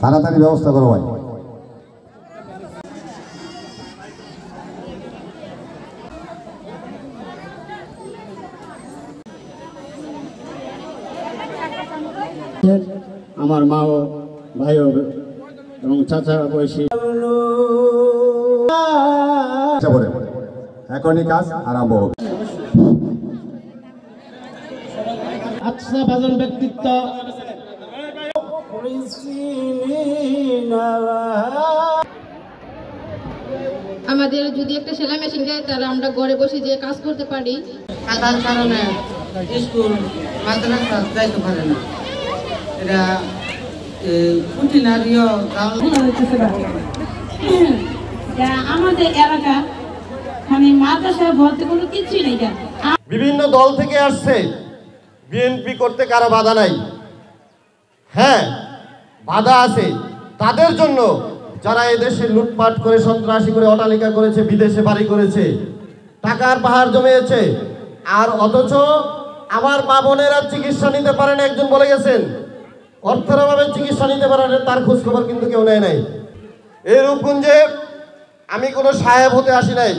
তাড়াতাড়ি ব্যবস্থা করো ভাই। আমার মা ও ভাই এবং চাচা বয়সী এখনই কাজ আরম্ভ হবে। আচ্ছা বাজন ব্যক্তিত্ব আমাদের যদি একটা সেলাই মেশিন দেয় তাহলে আমরা ঘরে বসে যে কাজ করতে পারি। কাদার কারণে স্কুল মাদ্রাসা যাইতে পারে না, এটা খুঁটিনারিও আমাদের এলাকা মানে মাদ্রাসায় ভর্তি কোনো কিছুই নেই। বিভিন্ন দল থেকে আসছে, বিএনপি করতে কারো বাধা নাই। হ্যাঁ, বাধা আছে তাদের জন্য যারা এদেশে লুটপাট করে, সন্ত্রাসী করে, অট্টালিকা করেছে, বিদেশে বাড়ি করেছে, টাকার পাহাড় জমিয়েছে, আর অথচ আমার মা বোনেরা চিকিৎসা নিতে পারে না। একজন বলে গেছেন অর্থের অভাবে চিকিৎসা নিতে পারে না, তার খোঁজ খবর কিন্তু কেউ নেয় নাই। এই রূপগঞ্জে আমি কোনো সাহেব হতে আসি নাই।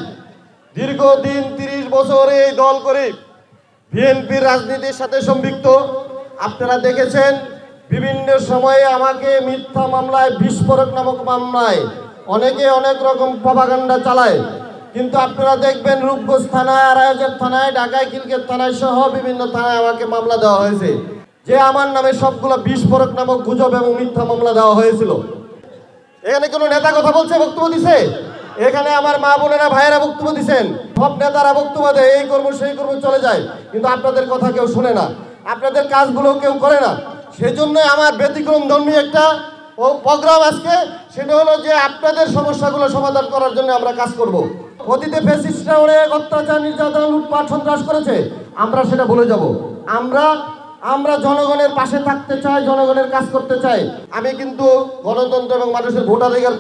দীর্ঘদিন 30 বছর এই দল করে বিএনপির রাজনীতির সাথে সম্পৃক্ত। আপনারা দেখেছেন বিভিন্ন সময়ে আমাকে মিথ্যা মামলায়, বিস্ফোরক নামক মামলায় অনেকে অনেক রকম প্রপাগান্ডা চালায়, কিন্তু আপনারা দেখবেন রূপগঞ্জ থানায়, আড়াইহাজার থানায়, ঢাকায় কিলকের থানায় সহ বিভিন্ন থানায় আমাকে মামলা দেওয়া হয়েছে, যে আমার নামে সবগুলো বিস্ফোরক নামক গুজব এবং মিথ্যা মামলা দেওয়া হয়েছিল। এখানে কোনো নেতা কথা বলছে, বক্তব্য দিছে? এখানে আমার মা বোনেরা, ভাইয়েরা বক্তব্য দিচ্ছেন। সব নেতারা বক্তব্য দেয়, এই করবো সেই করবো, চলে যায়, কিন্তু আপনাদের কথা কেউ শুনে না, আপনাদের কাজগুলো কেউ করে না। সেজন্য আমার ব্যতিক্রম ধর্মী একটা প্রোগ্রাম আজকে, সেটা হলো যে আপনাদের সমস্যাগুলো সমাধান করার জন্য আমরা কাজ করব। অতীতে ফ্যাসিস্টরা অনেক অত্যাচার, নির্যাতন, লুটপাট, সন্ত্রাস করেছে, আমরা সেটা ভুলে যাব। আমরা জনগণের পাশে থাকতে চাই, জনগণের কাজ করতে চাই। আমি কিন্তু গণতন্ত্র এবং মানুষের ভোটাধিকার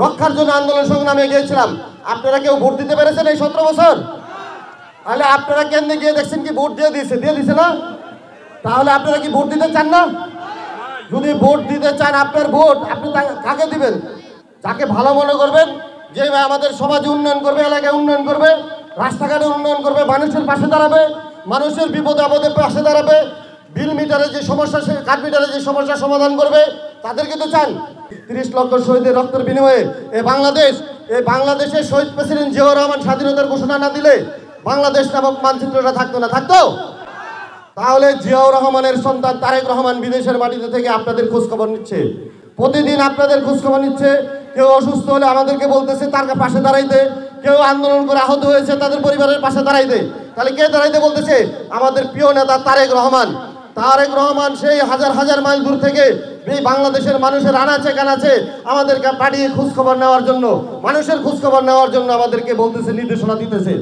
রক্ষার জন্য আন্দোলন সংগ্রামে গিয়েছিলাম। আপনারা কেউ ভোট দিতে পেরেছেন এই 17 বছর? তাহলে আপনারা কেন্দ্রে গিয়ে দেখছেন কি ভোট দিয়ে দিছে না? তাহলে আপনারা কি ভোট দিতে চান না? যদি ভোট দিতে চান, আপনার ভোট আপনি কাকে দিবেন? যাকে ভালো মনে করবেন, যে আমাদের সমাজে উন্নয়ন করবে, এলাকায় উন্নয়ন করবে, রাস্তাঘাটে উন্নয়ন করবে, মানুষের পাশে দাঁড়াবে, মানুষের বিপদে আপদে পাশে দাঁড়াবে, বিল মিটারে যে সমস্যা, কাঠ মিটারে যে সমস্যার সমাধান করবে, তাদেরকে তো চান। 30 লক্ষ শহীদের রক্তের বিনিময়ে এই বাংলাদেশের শহীদ প্রেসিডেন্ট জিয়াউর রহমান স্বাধীনতার ঘোষণা না দিলে বাংলাদেশ নামক মানচিত্রটা থাকতো না, থাকতো? তাহলে জিয়াউর রহমানের সন্তান তারেক রহমান বিদেশের মাটিতে থেকে আপনাদের খোঁজখবর নিচ্ছে, প্রতিদিন আপনাদের খোঁজখবর নিচ্ছে। কেউ অসুস্থ হলে আমাদেরকে বলতেছে তার পাশে দাঁড়াইতে, কেউ আন্দোলন করে আহত হয়েছে তাদের পরিবারের পাশে দাঁড়াইতে। তাহলে কে দাঁড়াইতে বলতেছে? আমাদের প্রিয় নেতা তারেক রহমান। সেই হাজার হাজার মাইল দূর থেকে এই বাংলাদেশের মানুষের আনাচে কানাচে আমাদেরকে পাঠিয়ে খোঁজখবর নেওয়ার জন্য, মানুষের খোঁজখবর নেওয়ার জন্য আমাদেরকে বলতেছে, নির্দেশনা দিতেছে।